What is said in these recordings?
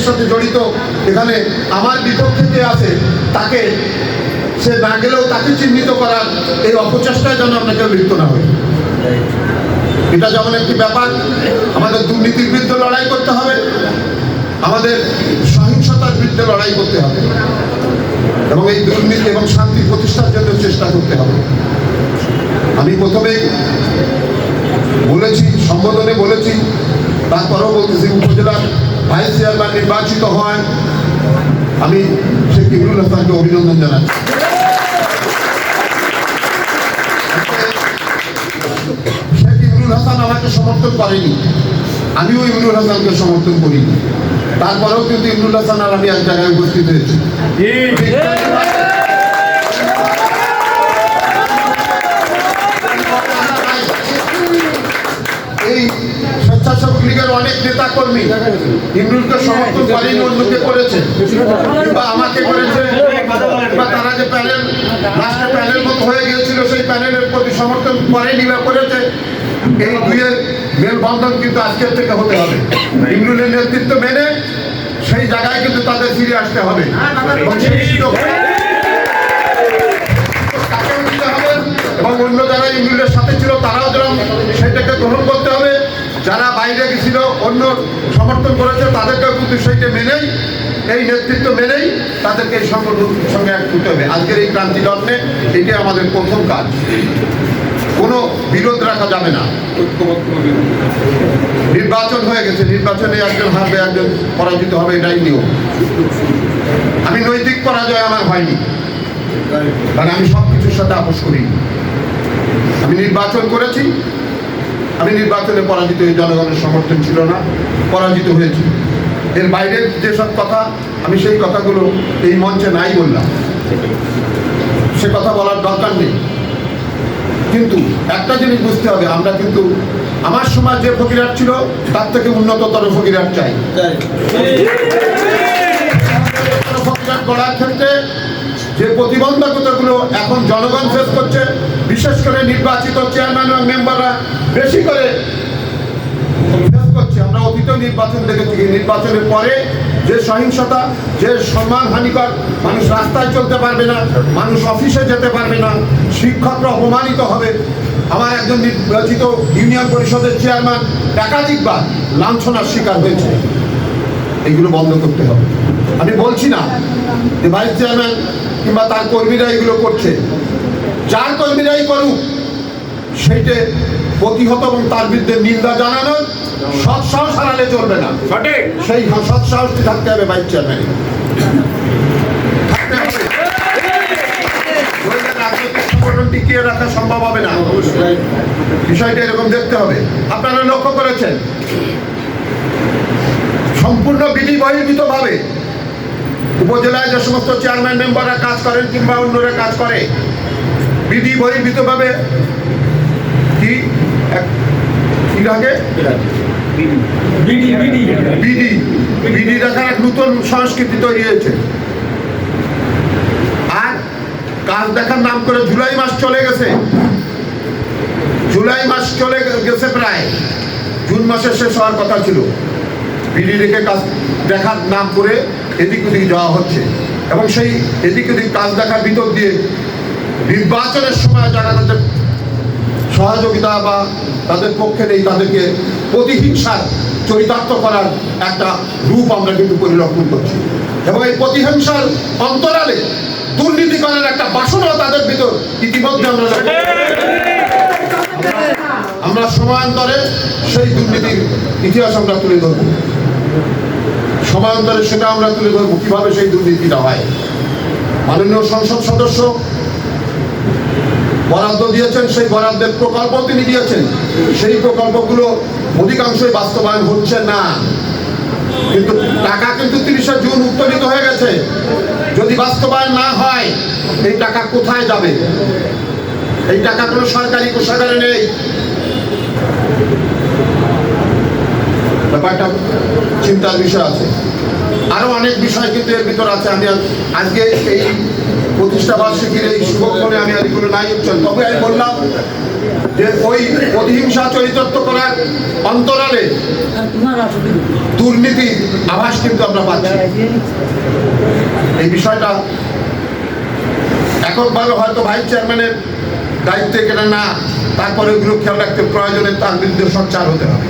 সাথে জড়িত, এখানে আমার বিপক্ষে যে আছে তাকে সে না গেলেও তাকে চিহ্নিত করার এই অপচেষ্টায় যেন আপনাকে লিপ্ত না হয়। এটা যেমন একটি ব্যাপার, আমাদের দুর্নীতির বিরুদ্ধে লড়াই করতে হবে, আমাদের সহিংসতার বিরুদ্ধে লড়াই করতে হবে এবং এই দুর্নীতি এবং শান্তি প্রতিষ্ঠার জন্য চেষ্টা করতে হবে। আমি প্রথমেই বলেছি, সম্বোধনে বলেছি, তারপরেও বলতেছি, উপজেলার ভাইস চেয়ারম্যান নির্বাচিত হয় আমি শেখ ইমরুল হাসানকে অভিনন্দন জানাচ্ছি। শেখ ইমরুল হাসান আমাকে সমর্থন করেনি, আমিও ইমরুল হাসানকে সমর্থন করিনি, তারপরেও কিন্তু ইমরুল হাসান আর আমি এক জায়গায় উপস্থিত হয়েছি। এই স্বেচ্ছাসেবক লীগের অনেক নেতা কর্মী ইমরুলকে সমর্থন করেনি, অন্যকে করেছে কিংবা আমাকে করেছে, কিংবা তারা যে প্যানেল লাস্টে প্যানেল মতো হয়ে গিয়েছিল সেই প্যানেলের প্রতি সমর্থন করেনি বা করেছে। এই দুইয়ের মেলবন্ধন কিন্তু আজকের থেকে হতে হবে। ইমরুলের নেতৃত্ব মেনে সেই জায়গায় কিন্তু তাদের ফিরে আসতে হবে এবং অন্য যারা ইমরুলের সাথে ছিল তারাও যেন সেটাকে গ্রহণ করতে হবে। যারা বাইরে গেছিল, অন্য সমর্থন করেছে, তাদেরকেও কিন্তু সেইটা মেনেই, এই নেতৃত্ব মেনেই তাদেরকে এই সংগঠনের সঙ্গে এক করতে হবে। আজকের এই ক্রান্তি লগ্নে এটাই আমাদের প্রথম কাজ। কোনো বিরোধ রাখা যাবে না। নির্বাচন হয়ে গেছে, নির্বাচনে একজন হারবে, একজন পরাজিত হবে, এটাই নিয়ম। আমি নৈতিক পরাজয় আমার হয়নি, কারণ আমি সব কিছুর সাথে আপোষ করিনি। আমি নির্বাচন করেছি, আমি নির্বাচনে পরাজিত হয়ে, জনগণের সমর্থন ছিল না, পরাজিত হয়েছি। এর বাইরের যেসব কথা, আমি সেই কথাগুলো এই মঞ্চে নাই বললাম, সে কথা বলার দরকার নেই। কিন্তু একটা জিনিস বুঝতে হবে, আমরা কিন্তু আমার সময় যে ফকিরহাট ছিল তার থেকে উন্নততর ফকিরহাট চাই। ফকিরহাট গড়ার ক্ষেত্রে যে প্রতিবন্ধকতাগুলো এখন জনগণ ফেস করছে, বিশেষ করে নির্বাচিত চেয়ারম্যান এবং মেম্বাররা বেশি করে ফেস করছে। আমরা অতীত নির্বাচন দেখেছি, নির্বাচনের পরে যে সহিংসতা, যে সম্মানহানিকর, মানুষ রাস্তায় চলতে পারবে না, মানুষ অফিসে যেতে পারবে না, শিক্ষকরা অপমানিত হবে। আমার একজন নির্বাচিত ইউনিয়ন পরিষদের চেয়ারম্যান একাধিকবার লাঞ্ছনার শিকার হয়েছে। এগুলো বন্ধ করতে হবে। আমি বলছি না যে ভাইস চেয়ারম্যান কিংবা তার কর্মীরা এগুলো করছে, যার কর্মীরাই করুক সেইটা প্রতিহত এবং তার বিরুদ্ধে নিন্দা জানানোর সৎ সাহস হারালে চলবে না। সেই সৎ সাহসটি থাকতে হবে ভাইস চেয়ারম্যান, থাকতে হবে। রাজনৈতিক সংগঠন টিকিয়ে রাখা সম্ভব হবে না, বিষয়টা এরকম দেখতে হবে। আপনারা লক্ষ্য করেছেন, সম্পূর্ণ বিধি বহির্ভূতভাবে উপজেলায় যে সমস্ত চেয়ারম্যান মেম্বাররা কাজ করেন কিংবা অন্যরা কাজ করে, বিধি বহির্ভূতভাবে কি লাগে বিধি দেখার এক নতুন সংস্কৃতি তৈরি হয়েছে। আর কাজ দেখার নাম করে জুলাই মাস চলে গেছে, জুলাই মাস চলে গেছে, প্রায় জুন মাসে শেষ হওয়ার কথা ছিল। বিধি রেখে কাজ দেখার নাম করে এদিক ওদিক যাওয়া হচ্ছে এবং সেই এদিক ওদিক কাজ দেখার ভিতর দিয়ে নির্বাচনের সময় যারা তাদের সহযোগিতা বা তাদের পক্ষে নেই, তাদেরকে প্রতিহিংসার চরিতার্থ করার একটা রূপ আমরা কিন্তু পরিলক্ষণ করছি এবং এই প্রতিহিংসার অন্তরালে দুর্নীতি করার একটা বাসনাও তাদের ভিতর ইতিমধ্যে আমরা সময়ান্তরে সেই দুর্নীতির ইতিহাস আমরা তুলে ধরব, সময়ান্তরে সেটা আমরা তুলে ধরবো কিভাবে সেই দুর্নীতিটা হয়। মাননীয় সংসদ সদস্য বরাদ্দ দিয়েছেন, সেই বরাদ্দের প্রকল্প তিনি দিয়েছেন, সেই প্রকল্পগুলো অধিকাংশই বাস্তবায়ন হচ্ছে না। কিন্তু টাকা কিন্তু 30শে জুন উত্তোলিত হয়ে গেছে। যদি বাস্তবায়ন না হয় এই টাকা কোথায় যাবে? এই টাকা কোনো সরকারি কোষাগারে নেই। ব্যাপারটা চিন্তার বিষয় আছে। আরো অনেক বিষয় কিন্তু এর ভিতর আছে। আমি আজকে এই প্রতিষ্ঠা বার্ষিকীর এই শুভক্ষণে আমি আর এগুলো নাই উচ্চারণ, তবে আমি বললাম যে ওই প্রতিহিংসা চরিতার্থ করার অন্তরালে দুর্নীতি আভাস কিন্তু আমরা পাচ্ছি। এই বিষয়টা এককভাবে হয়তো ভাইস চেয়ারম্যানের দায়িত্বে কেনা না, তারপরে ওগুলো খেয়াল রাখতে প্রয়োজনে তার বিরুদ্ধে সোচ্চার হতে হবে।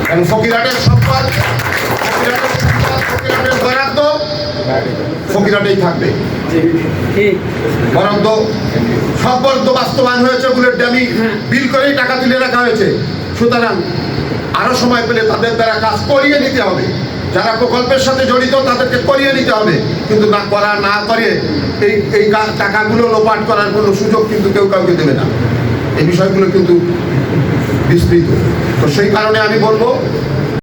কারণ ফকিরহাটের সম্পদ, ফকিরহাটের বরাদ্দ ফকিরহাটেই থাকবে। বরাদ্দ সব বরাদ্দ বাস্তবায়ন হয়েছে, বুলেট ড্যামি বিল করেই টাকা তুলে রাখা হয়েছে। সুতরাং আরো সময় পেলে তাদের দ্বারা কাজ করিয়ে নিতে হবে। যারা প্রকল্পের সাথে জড়িত তাদেরকে করিয়ে নিতে হবে, কিন্তু না করা না করে এই টাকাগুলো লোপাট করার কোনো সুযোগ কিন্তু কেউ কাউকে দেবে না। এই বিষয়গুলো কিন্তু বিস্তৃত। তো সেই কারণে আমি বলবো